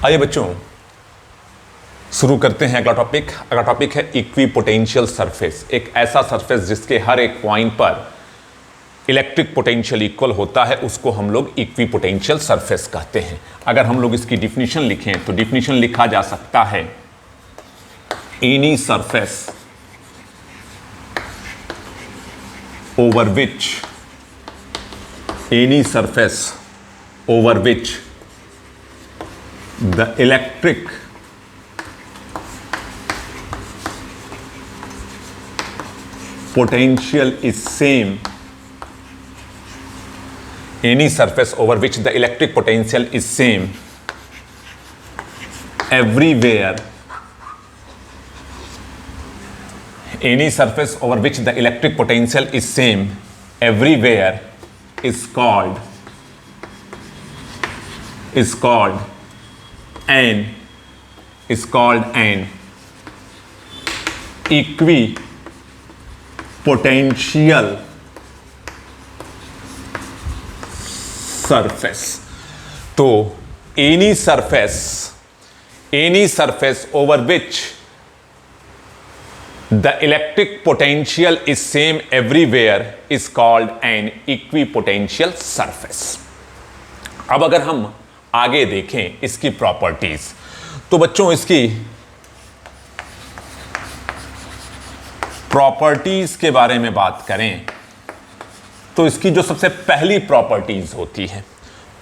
आइए बच्चों शुरू करते हैं अगला टॉपिक। अगला टॉपिक है इक्विपोटेंशियल सरफेस। एक ऐसा सरफेस जिसके हर एक पॉइंट पर इलेक्ट्रिक पोटेंशियल इक्वल होता है, उसको हम लोग इक्विपोटेंशियल सरफेस कहते हैं। अगर हम लोग इसकी डिफिनीशन लिखें तो डिफिनीशन लिखा जा सकता है any surface over which the electric potential is same, any surface over which the electric potential is same everywhere, any surface over which the electric potential is same everywhere is called an equipotential surface। तो any surface over which the electric potential is same everywhere is called an equipotential surface। अब अगर हम आगे देखें इसकी properties, तो बच्चों इसकी प्रॉपर्टीज के बारे में बात करें तो इसकी जो सबसे पहली प्रॉपर्टीज होती है,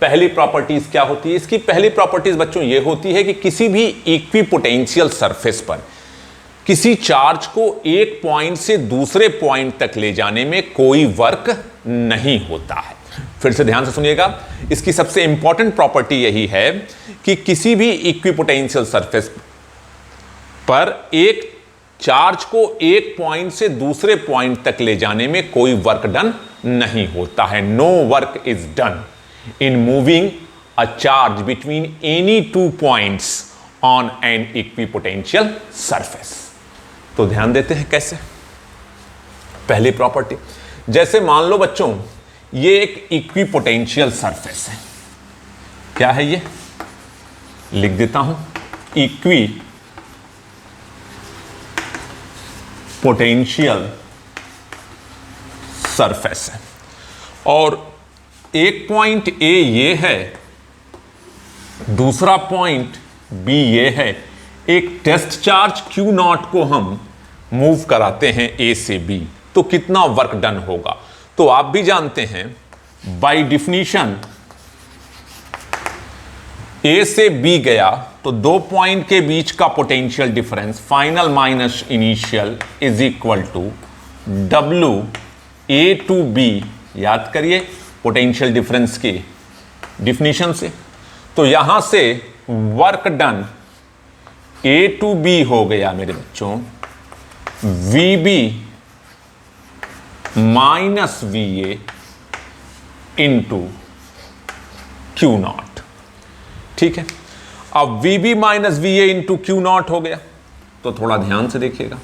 पहली प्रॉपर्टीज क्या होती है? इसकी पहली प्रॉपर्टीज बच्चों ये होती है कि किसी भी इक्विपोटेंशियल सरफेस पर किसी चार्ज को एक पॉइंट से दूसरे पॉइंट तक ले जाने में कोई वर्क नहीं होता है। फिर से ध्यान से सुनिएगा, इसकी सबसे इंपॉर्टेंट प्रॉपर्टी यही है कि किसी भी इक्विपोटेंशियल सरफेस पर एक चार्ज को एक पॉइंट से दूसरे पॉइंट तक ले जाने में कोई वर्क डन नहीं होता है। No work is done in moving a charge between any two points on an equipotential surface. तो ध्यान देते हैं कैसे। पहली प्रॉपर्टी, जैसे मान लो बच्चों ये एक इक्विपोटेंशियल सरफेस है। क्या है ये? लिख देता हूं, इक्विपोटेंशियल सरफेस है और एक पॉइंट ए ये है, दूसरा पॉइंट बी ये है। एक टेस्ट चार्ज Q नॉट को हम मूव कराते हैं ए से बी, तो कितना वर्क डन होगा? तो आप भी जानते हैं बाय डिफिनीशन ए से बी गया तो दो पॉइंट के बीच का potential difference final minus initial is equal to W A to B। याद करिए पोटेंशियल डिफरेंस की डिफिनीशन से। तो यहां से work done A to B हो गया मेरे बच्चों VB minus VA into Q naught. ठीक है, अब VB minus VA into Q naught हो गया। तो थोड़ा ध्यान से देखिएगा,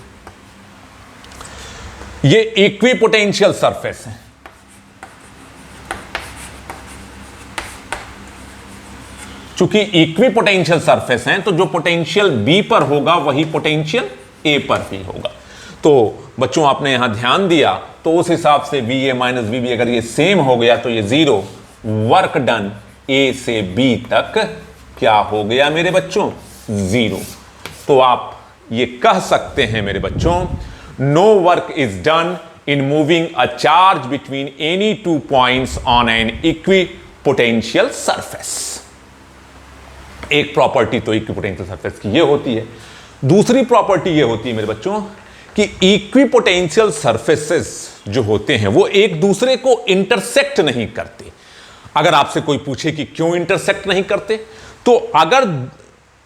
ये इक्विपोटेंशियल सरफेस है। चूंकि इक्विपोटेंशियल सरफेस है तो जो पोटेंशियल B पर होगा वही पोटेंशियल A पर भी होगा। तो बच्चों आपने यहां ध्यान दिया तो उस हिसाब से VA माइनस VB अगर ये सेम हो गया तो ये जीरो। वर्क डन A से B तक क्या हो गया मेरे बच्चों? जीरो। तो आप ये कह सकते हैं मेरे बच्चों, no work is done in moving a charge between any two points on an equipotential surface. एक प्रॉपर्टी तो इक्विपोटेंशियल सरफेस की ये होती है। दूसरी प्रॉपर्टी ये होती है मेरे बच्चों कि इक्विपोटेंशियल सरफेसेस जो होते हैं वो एक दूसरे को इंटरसेक्ट नहीं करते। अगर आपसे कोई पूछे कि क्यों इंटरसेक्ट नहीं करते, तो अगर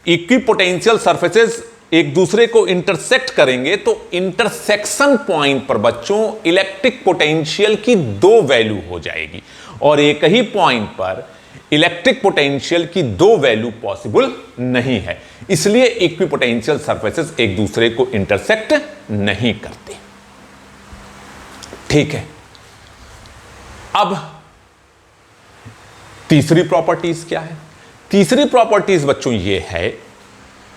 इक्विपोटेंशियल सरफेसेस एक दूसरे को इंटरसेक्ट करेंगे तो इंटरसेक्शन पॉइंट पर बच्चों इलेक्ट्रिक पोटेंशियल की दो वैल्यू हो जाएगी और एक ही पॉइंट पर इलेक्ट्रिक पोटेंशियल की दो वैल्यू पॉसिबल नहीं है। इसलिए इक्विपोटेंशियल सरफेसेस एक दूसरे को इंटरसेक्ट नहीं करते। ठीक है, अब तीसरी प्रॉपर्टीज क्या है? तीसरी प्रॉपर्टीज बच्चों ये है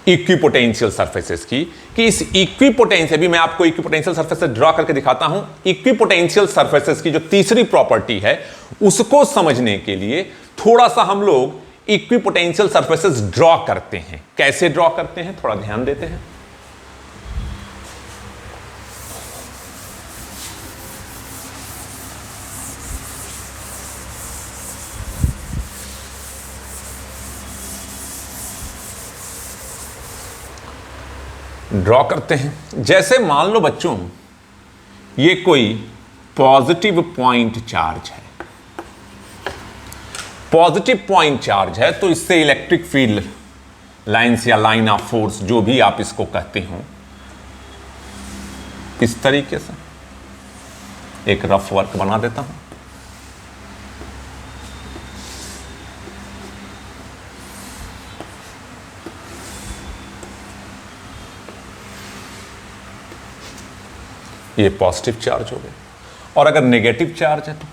इक्विपोटेंशियल सरफेसेस की कि इस इक्विपोटेंशियल, अभी मैं आपको इक्विपोटेंशियल सरफेसेस ड्रॉ करके दिखाता हूं। इक्विपोटेंशियल सरफेसेस की जो तीसरी प्रॉपर्टी है उसको समझने के लिए थोड़ा सा हम लोग इक्विपोटेंशियल सरफेसेस ड्रॉ करते हैं। कैसे ड्रॉ करते हैं थोड़ा ध्यान देते हैं। ड्रॉ करते हैं। जैसे मान लो बच्चों ये कोई पॉजिटिव पॉइंट चार्ज है, पॉजिटिव पॉइंट चार्ज है, तो इससे इलेक्ट्रिक फील्ड लाइंस या लाइन ऑफ फोर्स जो भी आप इसको कहते हो, इस तरीके से एक रफ वर्क बना देता हूं। ये पॉजिटिव चार्ज हो गया। और अगर नेगेटिव चार्ज है तो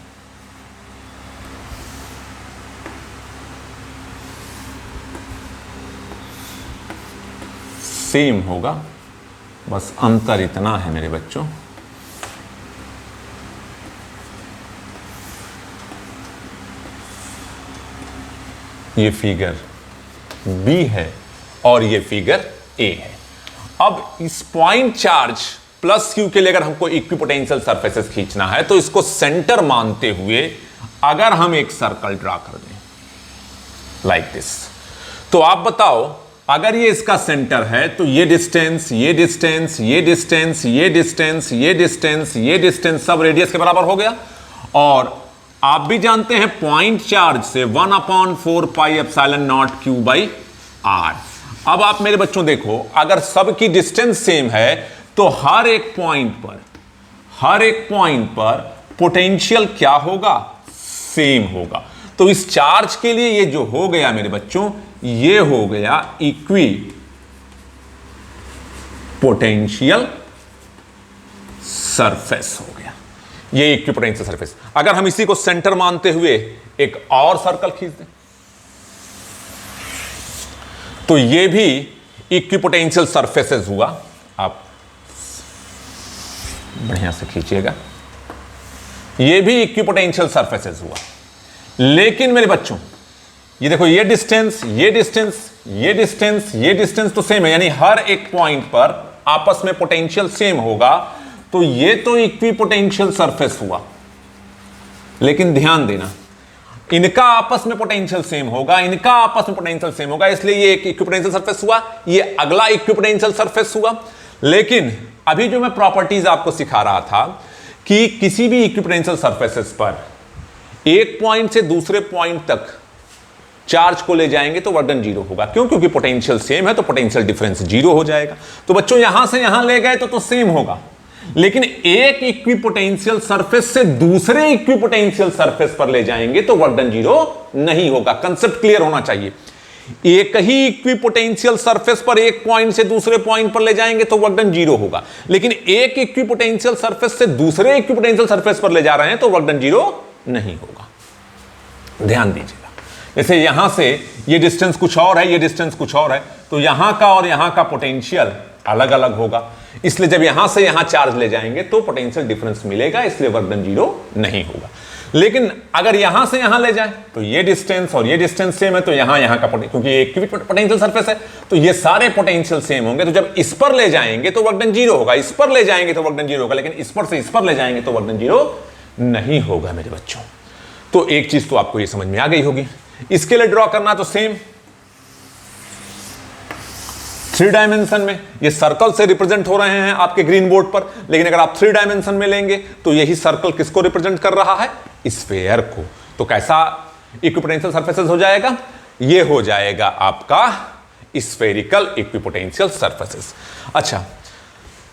सेम होगा, बस अंतर इतना है मेरे बच्चों, ये फिगर बी है और ये फिगर ए है। अब इस पॉइंट चार्ज प्लस क्यू के लिए अगर हमको इक्विपोटेंशियल सरफेसेस खींचना है तो इसको सेंटर मानते हुए अगर हम एक सर्कल ड्रा कर दें लाइक दिस, तो आप बताओ अगर ये इसका सेंटर है तो ये डिस्टेंस, ये डिस्टेंस, ये डिस्टेंस, ये डिस्टेंस, ये डिस्टेंस, ये डिस्टेंस सब रेडियस के बराबर हो गया। और आप भी जानते हैं पॉइंट चार्ज से 1/4 pi epsilon naught q by r. अब आप मेरे बच्चों देखो, अगर सबकी डिस्टेंस सेम है तो हर एक पॉइंट पर पोटेंशियल क्या होगा, सेम होगा। तो इस चार्ज के लिए ये जो हो गया मेरे बच्चों, ये हो गया इक्वी पोटेंशियल सरफेस हो गया, ये इक्विपोटेंशियल सरफेस। अगर हम इसी को सेंटर मानते हुए एक और सर्कल खींच दें तो ये भी इक्विपोटेंशियल सरफेसेस हुआ। आप बढ़िया से खींचिएगा, ये भी इक्विपोटेंशियल सरफेसेस हुआ। लेकिन मेरे बच्चों ये देखो, ये डिस्टेंस, ये डिस्टेंस, ये डिस्टेंस, ये डिस्टेंस तो सेम है, यानी हर एक पॉइंट पर आपस में पोटेंशियल सेम होगा। तो ये तो इक्विपोटेंशियल सरफेस हुआ, लेकिन ध्यान देना इनका आपस में पोटेंशियल सेम होगा, इनका आपस में पोटेंशियल सेम होगा, इसलिए ये एक इक्विपोटेंशियल सरफेस हुआ, ये अगला इक्विपोटेंशियल सरफेस हुआ। लेकिन अभी जो मैं प्रॉपर्टीज आपको सिखा रहा था कि किसी भी इक्विपोटेंशियल सरफेसेस पर एक पॉइंट से दूसरे पॉइंट तक चार्ज को ले जाएंगे तो वर्क डन जीरो होगा। क्यों? क्योंकि पोटेंशियल सेम है तो पोटेंशियल डिफरेंस जीरो हो जाएगा। तो बच्चों यहां से यहां ले गए तो सेम होगा, लेकिन एक इक्विपोटेंशियल सरफेस से दूसरे इक्विपोटेंशियल सरफेस पर ले जाएंगे तो वर्क डन जीरो नहीं होगा। कंसेप्ट क्लियर होना चाहिए। एक ही इक्विपोटेंशियल सरफेस पर एक पॉइंट से दूसरे पॉइंट पर ले जाएंगे तो वर्क डन जीरो होगा, लेकिन एक इक्विपोटेंशियल सरफेस से दूसरे इक्विपोटेंशियल सरफेस पर ले जा रहे हैं तो वर्क डन जीरो नहीं होगा। ध्यान दीजिएगा, जैसे यहां से ये डिस्टेंस कुछ और है, ये डिस्टेंस कुछ और है, तो यहां का और यहां का पोटेंशियल अलग अलग होगा। इसलिए जब यहां से यहां चार्ज ले जाएंगे तो पोटेंशियल डिफरेंस मिलेगा, इसलिए वर्क डन जीरो नहीं होगा। लेकिन अगर यहां से यहां ले जाए तो ये डिस्टेंस और ये डिस्टेंस सेम है, तो यहां का क्योंकि एक पोटेंशियल सरफेस है तो ये सारे पोटेंशियल सेम होंगे। तो जब इस पर ले जाएंगे तो वर्क डन जीरो होगा, इस पर ले जाएंगे तो वर्क डन जीरो होगा, लेकिन इस पर से इस पर ले जाएंगे तो वर्क डन जीरो नहीं होगा मेरे बच्चों। तो एक चीज तो आपको ये समझ में आ गई होगी। इसके लिए ड्रॉ करना तो सेम 3 डायमेंशन में, ये सर्कल से रिप्रेजेंट हो रहे हैं आपके ग्रीन बोर्ड पर, लेकिन अगर आप 3 डायमेंशन में लेंगे तो यही सर्कल किसको रिप्रेजेंट कर रहा है, स्फीयर को। तो कैसा इक्विपोटेंशियल सरफेसेस हो जाएगा, ये हो जाएगा आपका स्फेरिकल इक्विपोटेंशियल सरफेसेस। अच्छा,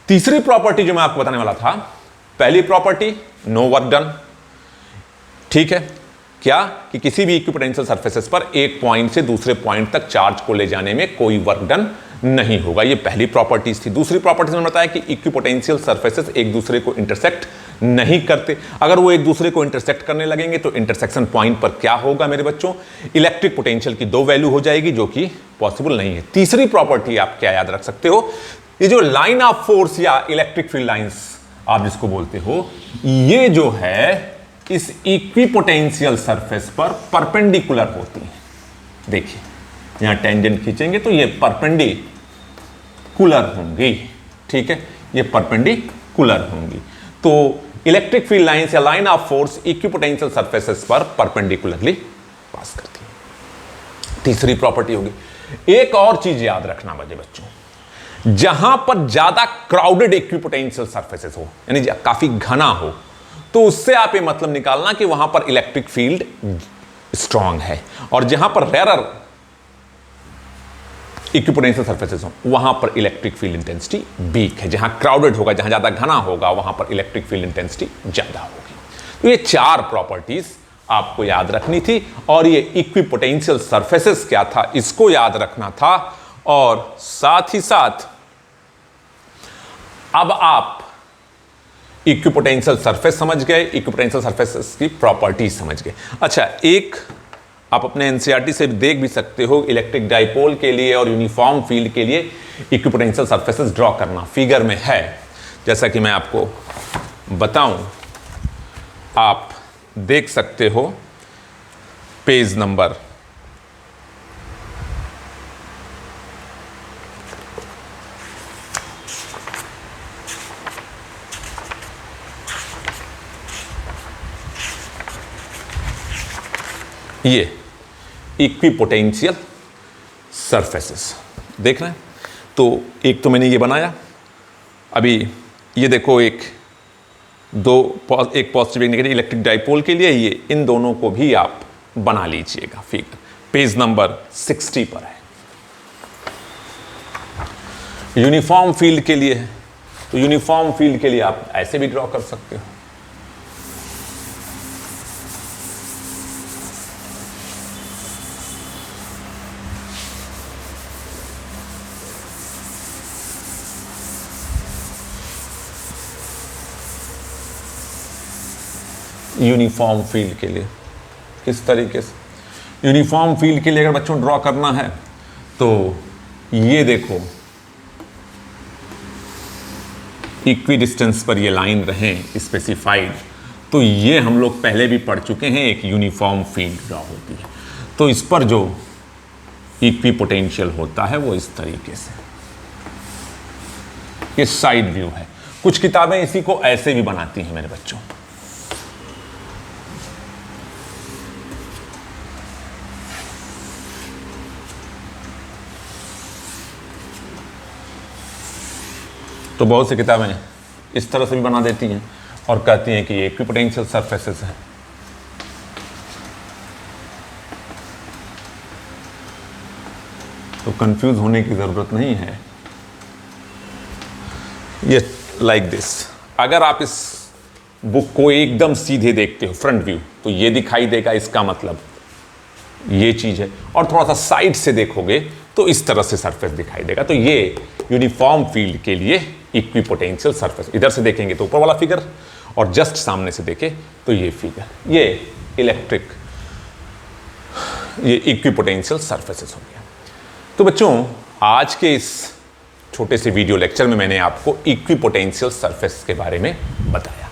तीसरी प्रॉपर्टी जो मैं आपको बताने वाला था, पहली प्रॉपर्टी नो वर्क डन, ठीक है, क्या कि किसी भी इक्विपोटेंशियल सरफेसेस पर एक पॉइंट से दूसरे पॉइंट तक चार्ज को ले जाने में कोई वर्क डन नहीं होगा। ये पहली प्रॉपर्टीज थी। दूसरी प्रॉपर्टीज में बताया कि इक्विपोटेंशियल सरफेसेस एक दूसरे को इंटरसेक्ट नहीं करते। अगर वो एक दूसरे को इंटरसेक्ट करने लगेंगे तो इंटरसेक्शन पॉइंट पर क्या होगा मेरे बच्चों, इलेक्ट्रिक पोटेंशियल की 2 वैल्यू हो जाएगी, जो कि पॉसिबल नहीं है। तीसरी प्रॉपर्टी आप क्या याद रख सकते हो, ये जो लाइन ऑफ फोर्स या इलेक्ट्रिक फील्ड लाइंस आप जिसको बोलते हो, ये जो है इस इक्विपोटेंशियल सरफेस पर परपेंडिकुलर होती है। देखिए यहां टेंजेंट खींचेंगे तो ये परपेंडिकुलर होंगी, ठीक है, ये परपेंडिकुलर होंगी। तो इलेक्ट्रिक फील्ड लाइंस या line of force equipotential surfaces पर परपेंडिकुलरली पास करती है। तीसरी प्रॉपर्टी होगी। एक और चीज याद रखना मेरे बच्चों, जहां पर ज्यादा क्राउडेड इक्विपोटेंशियल सरफेसेस हो, यानी काफी घना हो, तो उससे आप ये मतलब निकालना कि वहां पर इलेक्ट्रिक फील्ड स्ट्रांग है, और जहां पर रेयरर इक्विपोटेंशियल सरफेसेस हो वहां पर इलेक्ट्रिक फील्ड इंटेंसिटी वीक है। जहां क्राउडेड होगा, जहां ज्यादा घना होगा, वहां पर इलेक्ट्रिक फील्ड इंटेंसिटी ज्यादा होगी। तो ये 4 प्रॉपर्टीज आपको याद रखनी थी, और ये इक्विपोटेंशियल सरफेसेस क्या था इसको याद रखना था। और साथ ही साथ अब आप इक्विपोटेंशियल सरफेस समझ गए, इक्विपोटेंशियल सरफेसेस की प्रॉपर्टीज समझ गए। अच्छा, एक आप अपने एनसीईआरटी से देख भी सकते हो, इलेक्ट्रिक डाइपोल के लिए और यूनिफॉर्म फील्ड के लिए इक्विपोटेंशियल सरफेसेस ड्रॉ करना फिगर में है। जैसा कि मैं आपको बताऊं, आप देख सकते हो पेज नंबर 1। ये इक्विपोटेंशियल सरफेसेस देख रहे हैं। तो एक तो मैंने ये बनाया, अभी ये देखो एक पॉजिटिव एक नेगेटिव इलेक्ट्रिक डाइपोल के लिए, ये इन दोनों को भी आप बना लीजिएगा। फिगर पेज नंबर 60 पर है। यूनिफॉर्म फील्ड के लिए है, तो यूनिफॉर्म फील्ड के लिए आप ऐसे भी ड्रॉ कर सकते हो। यूनिफॉर्म फील्ड के लिए किस तरीके से, यूनिफॉर्म फील्ड के लिए अगर बच्चों ड्रॉ करना है तो ये देखो इक्वी डिस्टेंस पर ये लाइन रहें स्पेसिफाइड, तो ये हम लोग पहले भी पढ़ चुके हैं, एक यूनिफॉर्म फील्ड ड्रॉ होती है। तो इस पर जो इक्वी पोटेंशियल होता है वो इस तरीके से, ये साइड व्यू है। कुछ किताबें इसी को ऐसे भी बनाती हैं मेरे बच्चों। तो बहुत सी किताबें इस तरह से भी बना देती हैं और कहती हैं कि ये इक्विपोटेंशियल सरफेसेस हैं। तो कंफ्यूज होने की ज़रूरत नहीं है। ये लाइक दिस, अगर आप इस बुक को एकदम सीधे देखते हो फ्रंट व्यू, तो ये दिखाई देगा, इसका मतलब ये चीज़ है। और थोड़ा सा साइड से देखोगे तो इस तरह से सरफेस दिखाई देगा। तो ये यूनिफॉर्म फील्ड के लिए इक्विपोटेंशियल सरफेस। इधर से देखेंगे तो ऊपर वाला फिगर, और जस्ट सामने से देखें तो ये फिगर, ये इलेक्ट्रिक, ये इक्विपोटेंशियल सरफेसेस हो गया। तो बच्चों आज के इस छोटे से वीडियो लेक्चर में मैंने आपको इक्विपोटेंशियल सरफेस के बारे में बताया।